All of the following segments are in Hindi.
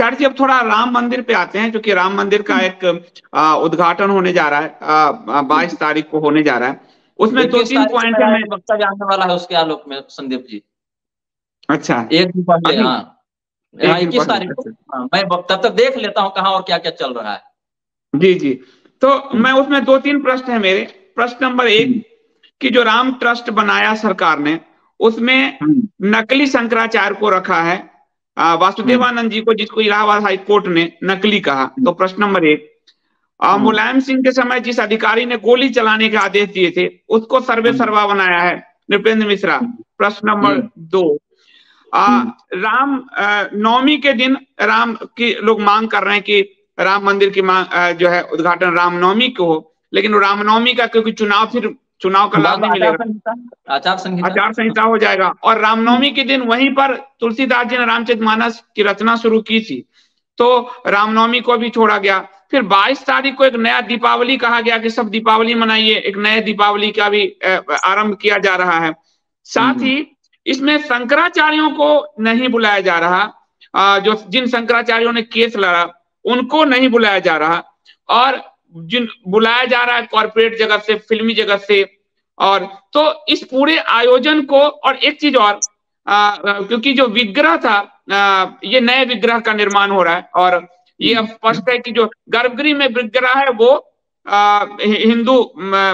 आचार्य जी अब थोड़ा राम मंदिर पे आते हैं, क्योंकि राम मंदिर का एक उद्घाटन होने जा रहा है, 22 तारीख को होने जा रहा है। उसमें 2-3 पॉइंट है। मैं वक्तव्य आने वाला है उसके आलोक में संदीप जी। अच्छा, एक दिन पहले, हाँ 21 तारीख को। अच्छा। मैं तब तक देख लेता हूँ कहाँ और क्या क्या चल रहा है। जी जी, तो मैं उसमें 2-3 प्रश्न है मेरे। प्रश्न नंबर 1 कि जो राम ट्रस्ट बनाया सरकार ने, उसमें नकली शंकराचार्य को रखा है, वासुदेवानंद जी को, जिसको इलाहाबाद हाई कोर्ट ने नकली कहा। तो प्रश्न नंबर 1, मुलायम सिंह के समय जिस अधिकारी ने गोली चलाने के आदेश दिए थे, उसको सर्वे सर्वा बनाया है नृपेंद्र मिश्रा। प्रश्न नंबर 2, राम नवमी के दिन राम की लोग मांग कर रहे हैं कि राम मंदिर की मांग जो है उद्घाटन रामनवमी को हो, लेकिन रामनवमी का क्योंकि चुनाव का लाभ नहीं मिलेगा, आचार संहिता हो जाएगा। और रामनवमी के दिन वहीं पर तुलसीदास जी ने रामचरितमानस की रचना शुरू की थी, तो रामनवमी को भी छोड़ा गया। फिर 22 तारीख को एक नया दीपावली कहा गया कि सब दीपावली मनाइए, एक नए दीपावली का भी आरंभ किया जा रहा है। साथ ही इसमें शंकराचार्यों को नहीं बुलाया जा रहा, जो जिन शंकराचार्यों ने केस लड़ा उनको नहीं बुलाया जा रहा, और जिन बुलाया जा रहा है कॉर्पोरेट जगत से, फिल्मी जगत से। और तो इस पूरे आयोजन को, और एक चीज और, क्योंकि जो विग्रह था, ये नए विग्रह का निर्माण हो रहा है, और ये स्पष्ट है कि जो गर्भगृह में विग्रह है वो हिंदू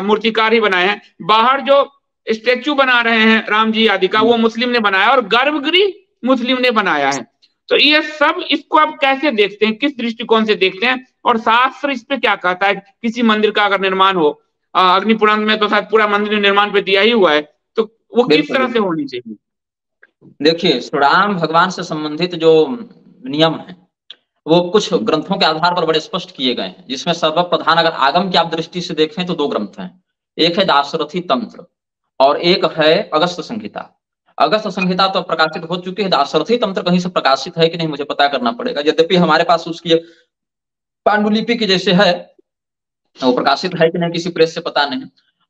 मूर्तिकार ही बनाए हैं। बाहर जो स्टेचू बना रहे हैं राम जी आदि का, वो मुस्लिम ने बनाया, और गर्भगृह मुस्लिम ने बनाया है। तो ये सब, इसको आप कैसे देखते हैं, किस दृष्टिकोण से देखते हैं, और शास्त्र इस पे क्या कहता है? किसी मंदिर का अगर निर्माण हो, अग्नि पुराण में तो शायद पूरा मंदिर निर्माण पे दिया ही हुआ है, तो वो किस तरह से होनी चाहिए? देखिए, राम भगवान से संबंधित जो नियम है वो कुछ ग्रंथों के आधार पर बड़े स्पष्ट किए गए हैं, जिसमें सर्वप्रधान अगर आगम की आप दृष्टि से देखें तो 2 ग्रंथ हैं। एक है दाशरथी तंत्र और एक है अगस्त्य संहिता। अगस्त्य संहिता तो प्रकाशित हो चुकी है, दाशरथी तंत्र कहीं से प्रकाशित है कि नहीं मुझे पता करना पड़ेगा, यद्यपि हमारे पास उसकी पांडुलिपि की जैसे है, वो प्रकाशित है कि नहीं किसी प्रेस से पता नहीं।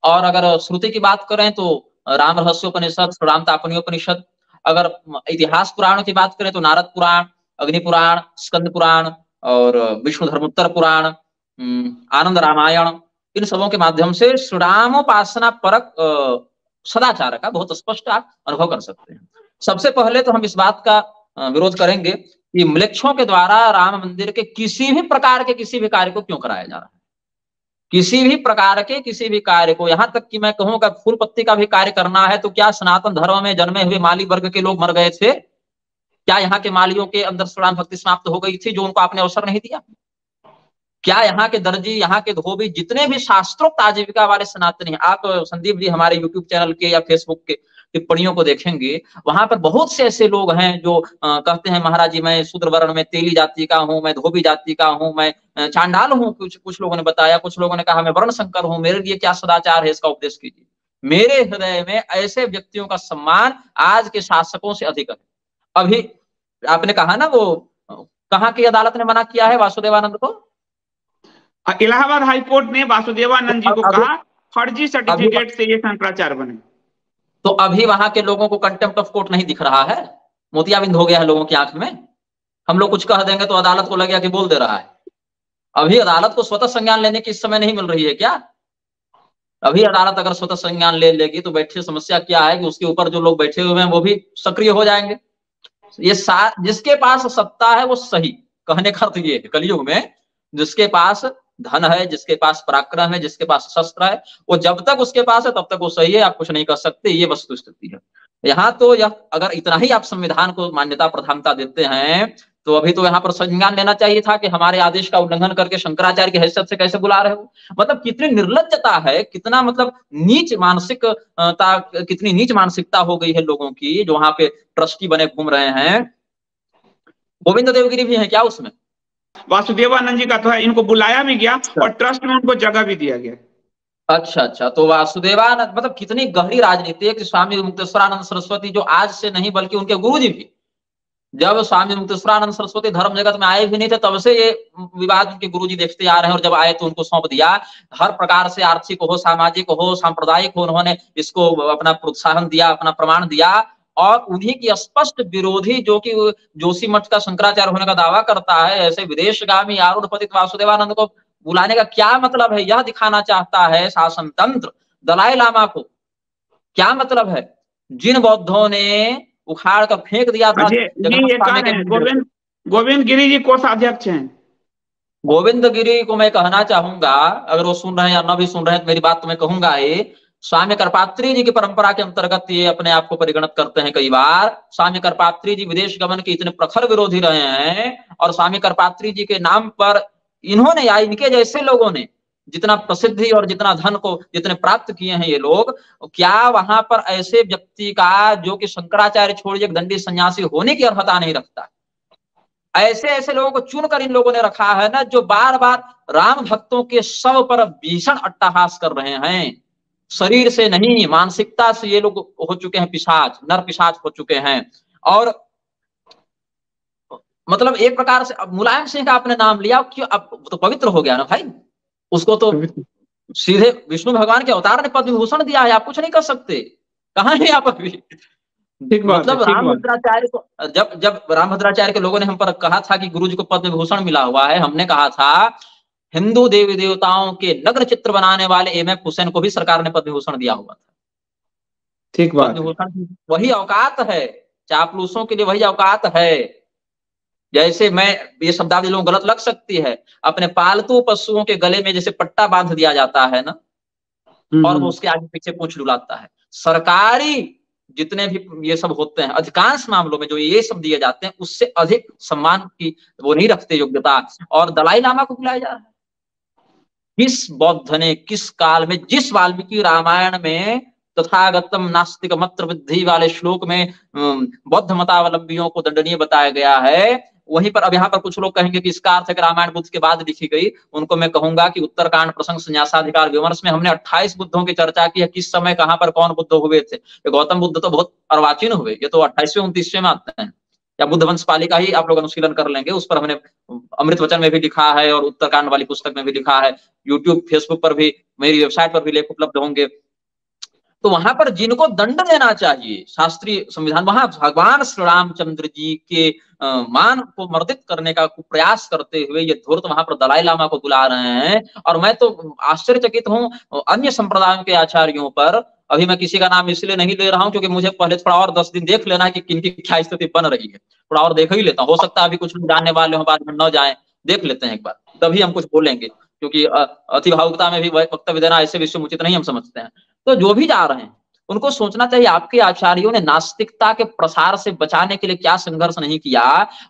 और अगर श्रुति की बात करें तो राम रहस्योपनिषद, राम तापनीयोपनिषद। अगर इतिहास पुराणों की बात करें तो नारद पुराण, अग्नि पुराण, स्कंद पुराण और विष्णु धर्मोत्तर पुराण, आनंद रामायण, इन सबों के माध्यम से श्रीरामोपासना परक सदाचार का बहुत स्पष्ट आप अनुभव कर सकते हैं। सबसे पहले तो हम इस बात का विरोध करेंगे कि म्लेच्छों के द्वारा राम मंदिर के किसी भी प्रकार के किसी भी कार्य को क्यों कराया जा रहा है। किसी भी प्रकार के किसी भी कार्य को, यहां तक कि मैं कहूँ कि फूल पत्ती का भी कार्य करना है तो क्या सनातन धर्म में जन्मे हुए माली वर्ग के लोग मर गए थे? क्या यहाँ के मालियों के अंदर श्रीराम भक्ति समाप्त हो गई थी जो उनको आपने अवसर नहीं दिया? क्या यहाँ के दर्जी, यहाँ के धोबी, जितने भी शास्त्रोक्त आजीविका वाले सनातनी हैं, आप संदीप जी हमारे यूट्यूब चैनल के या फेसबुक के टिप्पणियों को देखेंगे, वहां पर बहुत से ऐसे लोग हैं जो कहते हैं महाराज जी मैं शूद्र वर्ण में तेली जाति का हूँ, मैं धोबी जाति का हूँ, मैं चांडाल हूँ, कुछ लोगों ने बताया, कुछ लोगों ने कहा मैं वर्ण संकर हूँ, मेरे लिए क्या सदाचार है, इसका उपदेश कीजिए। मेरे हृदय में ऐसे व्यक्तियों का सम्मान आज के शासकों से अधिक है। अभी आपने कहा ना वो कहाँ की अदालत ने मना किया है वासुदेवानंद को? इलाहाबाद हाई कोर्ट ने वासुदेवानंद जी को कहा फर्जी सर्टिफिकेट से ये शंकराचार्य बने। तो अभी वहां के लोगों को कंटेम्प्ट ऑफ कोर्ट नहीं दिख रहा है? मोतियाबिंद हो गया है लोगों की आंख में। हम लोग कुछ कह देंगे तो अदालत को लग गया कि बोल दे रहा है। अभी अदालत को स्वतः संज्ञान लेने की इस समय नहीं मिल रही है क्या? अभी अदालत अगर स्वतः संज्ञान ले लेगी तो बैठी समस्या क्या है कि उसके ऊपर जो लोग बैठे हुए हैं वो भी सक्रिय हो जाएंगे। ये जिसके पास सत्ता है वो सही, कहने का अर्थ ये है कलयुग में जिसके पास धन है, जिसके पास पराक्रम है, जिसके पास शस्त्र है, वो जब तक उसके पास है तब तक वो सही है, आप कुछ नहीं कर सकते। ये वस्तु स्थिति है यहाँ। तो यह अगर इतना ही आप संविधान को मान्यता प्रधानता देते हैं तो अभी तो यहाँ पर संज्ञान लेना चाहिए था कि हमारे आदेश का उल्लंघन करके शंकराचार्य की हैसियत से कैसे बुला रहे हो। मतलब कितनी निर्लज्जता है, कितना मतलब नीच मानसिकता, कितनी नीच मानसिकता हो गई है लोगों की जो वहां पे ट्रस्टी बने घूम रहे हैं। गोविंद देवगिरी भी है क्या उसमें? वासुदेवानंद जी का तो है, इनको बुलाया भी गया और ट्रस्ट में उनको जगह भी दिया गया। अच्छा, तो वासुदेवानंद मतलब कितनी गहरी राजनीति है कि स्वामी मुक्तेश्वरानंद सरस्वती जो आज से नहीं बल्कि उनके गुरुजी भी, जब स्वामी मुक्तेश्वरानंद सरस्वती धर्म जगत में आए भी नहीं थे तब से ये विवाद उनके गुरुजी देखते आ रहे हैं, और जब आए तो उनको सौंप दिया। हर प्रकार से आर्थिक हो, सामाजिक हो, सांप्रदायिक हो, उन्होंने इसको अपना प्रोत्साहन दिया, अपना प्रमाण दिया, और उन्हीं की स्पष्ट विरोधी जो कि जोशी मठ का शंकराचार्य होने का दावा करता है, ऐसे विदेशगामी आरूढ़ पतित वासुदेवानंद को बुलाने का क्या मतलब है? यह दिखाना चाहता है शासन तंत्र दलाई लामा को, क्या मतलब है? जिन बौद्धों ने उखाड़ कर फेंक दिया था ये कौन है? गोविंद गिरी जी कोषाध्यक्ष हैं। गोविंद गिरी को मैं कहना चाहूंगा, अगर वो सुन रहे हैं या न भी सुन रहे हैं तो मेरी बात तो मैं कहूंगा ही, स्वामी करपात्री जी की परंपरा के अंतर्गत ये अपने आप को परिगणित करते हैं। कई बार स्वामी करपात्री जी विदेश गमन के इतने प्रखर विरोधी रहे हैं, और स्वामी करपात्री जी के नाम पर इन्होंने या इनके जैसे लोगों ने जितना प्रसिद्धि और जितना धन को जितने प्राप्त किए हैं ये लोग, क्या वहां पर ऐसे व्यक्ति का जो कि शंकराचार्य छोड़िए दंडी सन्यासी होने की अर्हता नहीं रखता, ऐसे ऐसे लोगों को चुनकर इन लोगों ने रखा है ना, जो बार बार राम भक्तों के शव पर भीषण अट्टहास कर रहे हैं। शरीर से नहीं, मानसिकता से ये लोग हो चुके हैं पिशाच, नर पिशाच हो चुके हैं। और मतलब एक प्रकार से अब मुलायम सिंह का आपने नाम लिया, क्यों? अब तो पवित्र हो गया ना भाई, उसको तो सीधे विष्णु भगवान के अवतार ने पद्म विभूषण दिया है, आप कुछ नहीं कर सकते। कहाँ है आप अभी? मतलब रामभद्राचार्य को जब रामभद्राचार्य के लोगों ने हम पर कहा था कि गुरु जी को पद्म विभूषण मिला हुआ है, हमने कहा था हिंदू देवी देवताओं के नग्न चित्र बनाने वाले एम.एफ. हुसैन को भी सरकार ने पद्म विभूषण दिया हुआ था। ठीक बात। पद्म विभूषण वही औकात है, चापलूसों के लिए वही औकात है। जैसे मैं ये शब्दावली लोगों गलत लग सकती है, अपने पालतू पशुओं के गले में जैसे पट्टा बांध दिया जाता है ना, और वो उसके आगे पीछे पूंछ डुलाता है। सरकारी जितने भी ये सब होते हैं, अधिकांश मामलों में जो ये सब दिए जाते हैं उससे अधिक सम्मान की वो नहीं रखते योग्यता, और दलाई लामा को बुलाया जा रहा है। किस बौद्ध ने किस काल में, जिस वाल्मीकि रामायण में तथागतम नास्तिक मत्र बुद्धि वाले श्लोक में बौद्ध मतावलंबियों को दंडनीय बताया गया है, वहीं पर अब यहाँ पर कुछ लोग कहेंगे कि इसका अर्थ है कि रामायण बुद्ध के बाद लिखी गई। उनको मैं कहूंगा कि उत्तरकांड प्रसंग संन्यासाधिकार विमर्श में हमने 28 बुद्धों की चर्चा की है, किस समय कहां पर कौन बुद्ध हुए थे। गौतम बुद्ध तो बहुत अर्वाचीन हुए, ये तो 28वें 29वें में आते हैं, या बुद्ध वंश पालिका ही आप लोग अनुशीलन कर लेंगे, उस पर हमने अमृत वचन में भी लिखा है और उत्तरकांड वाली पुस्तक में भी लिखा है, यूट्यूब फेसबुक पर भी, मेरी वेबसाइट पर भी लेख उपलब्ध होंगे। तो वहां पर जिनको दंड देना चाहिए शास्त्रीय संविधान, वहां भगवान श्री रामचंद्र जी के मान को मर्दित करने का प्रयास करते हुए ये धूर्त वहां पर दलाई लामा को बुला रहे हैं। और मैं तो आश्चर्यचकित हूं अन्य संप्रदायों के आचार्यों पर। अभी मैं किसी का नाम इसलिए नहीं ले रहा हूं क्योंकि मुझे पहले थोड़ा और 10 दिन देख लेना है कि किनकी क्या स्थिति बन रही है, थोड़ा और देख ही लेता हूं। हो सकता है अभी कुछ लोग जानने वाले हो, बाद में न जाए, देख लेते हैं एक बार, तभी हम कुछ बोलेंगे, क्योंकि अति भावुकता में भी वक्तव्य देना ऐसे विषय उचित नहीं हम समझते हैं। तो जो भी जा रहे हैं उनको सोचना चाहिए आपके आचार्यों ने नास्तिकता के प्रसार से बचाने के लिए क्या संघर्ष नहीं किया,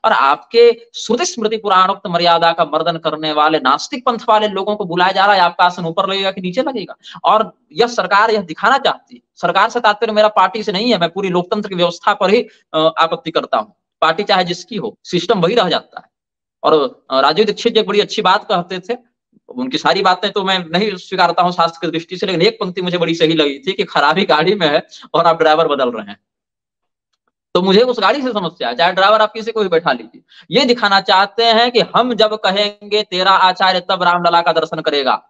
और आपके श्रुति स्मृति पुराणोक्त मर्यादा का मर्दन करने वाले नास्तिक पंथ वाले लोगों को बुलाया जा रहा है। आपका आसन ऊपर लगेगा कि नीचे लगेगा? और यह सरकार यह दिखाना चाहती है, सरकार से तात्पर्य मेरा पार्टी से नहीं है, मैं पूरी लोकतंत्र की व्यवस्था पर ही आपत्ति करता हूँ। पार्टी चाहे जिसकी हो, सिस्टम वही रह जाता है। और राजीव दीक्षित जी एक बड़ी अच्छी बात कहते थे, उनकी सारी बातें तो मैं नहीं स्वीकारता हूं शास्त्र की दृष्टि से, लेकिन एक पंक्ति मुझे बड़ी सही लगी थी कि खराबी गाड़ी में है और आप ड्राइवर बदल रहे हैं, तो मुझे उस गाड़ी से समस्या है, चाहे ड्राइवर आप किसी को भी बैठा लीजिए। ये दिखाना चाहते हैं कि हम जब कहेंगे तेरा आचार्य तब रामलला का दर्शन करेगा,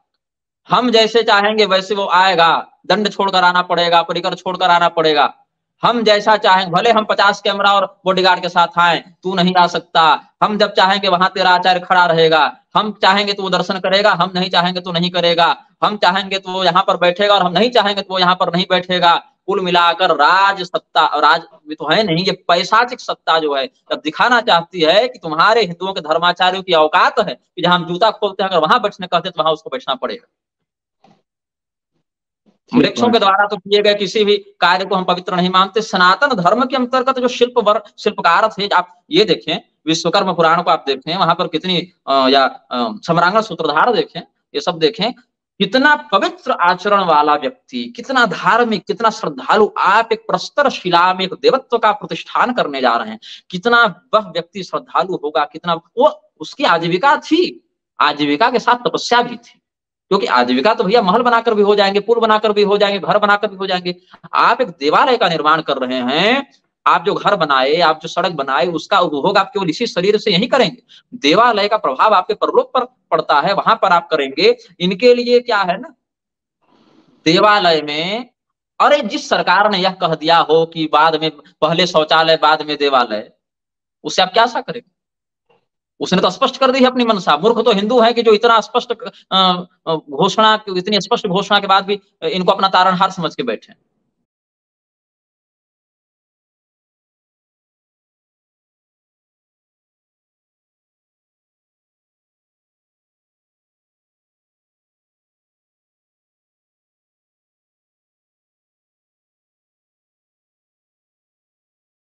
हम जैसे चाहेंगे वैसे वो आएगा, दंड छोड़कर आना पड़ेगा, परिकर छोड़कर आना पड़ेगा, हम जैसा चाहेंगे, भले हम 50 कैमरा और बॉडीगार्ड के साथ आए, तू नहीं आ सकता। हम जब चाहेंगे वहां तेरा आचार्य खड़ा रहेगा, हम चाहेंगे तो वो दर्शन करेगा, हम नहीं चाहेंगे तो नहीं करेगा, हम चाहेंगे तो वो यहाँ पर बैठेगा और हम नहीं चाहेंगे तो वो यहाँ पर नहीं बैठेगा। कुल मिलाकर राज सत्ता, राज तो है नहीं, ये पैशाचिक सत्ता जो है जब दिखाना चाहती है कि तुम्हारे हिंदुओं के धर्माचार्यों की औकात है कि जहां हम जूता खोलते हैं अगर वहां बैठने कहते तो वहां उसको बैठना पड़ेगा। वृक्षों के द्वारा तो किए गए किसी भी कार्य को हम पवित्र नहीं मानते। सनातन धर्म के अंतर्गत जो शिल्पकार थे, आप ये देखें विश्वकर्म पुराण को आप देखें, वहां पर कितनी सम्रांगण सूत्रधार देखें, ये सब देखें, कितना पवित्र आचरण वाला व्यक्ति, कितना धार्मिक, कितना श्रद्धालु। आप एक प्रस्तर शिला में एक देवत्व का प्रतिष्ठान करने जा रहे हैं, कितना वह व्यक्ति श्रद्धालु होगा, कितना वो, उसकी आजीविका थी, आजीविका के साथ तपस्या भी थी, क्योंकि आजीविका तो भैया महल बनाकर भी हो जाएंगे, पुल बनाकर भी हो जाएंगे, घर बनाकर भी हो जाएंगे। आप एक देवालय का निर्माण कर रहे हैं, आप जो घर बनाए, आप जो सड़क बनाए, उसका उपभोग आप केवल इसी शरीर से यही करेंगे। देवालय का प्रभाव आपके परलोक पर पड़ता है, वहां पर आप करेंगे। इनके लिए क्या है ना, देवालय में अरे जिस सरकार ने यह कह दिया हो कि बाद में पहले शौचालय बाद में देवालय, उससे आप क्या आशा करेंगे? उसने तो स्पष्ट कर दी है अपनी मनसा। मूर्ख तो हिंदू है कि जो इतना स्पष्ट घोषणा, इतनी स्पष्ट घोषणा के बाद भी इनको अपना तारणहार समझ के बैठे।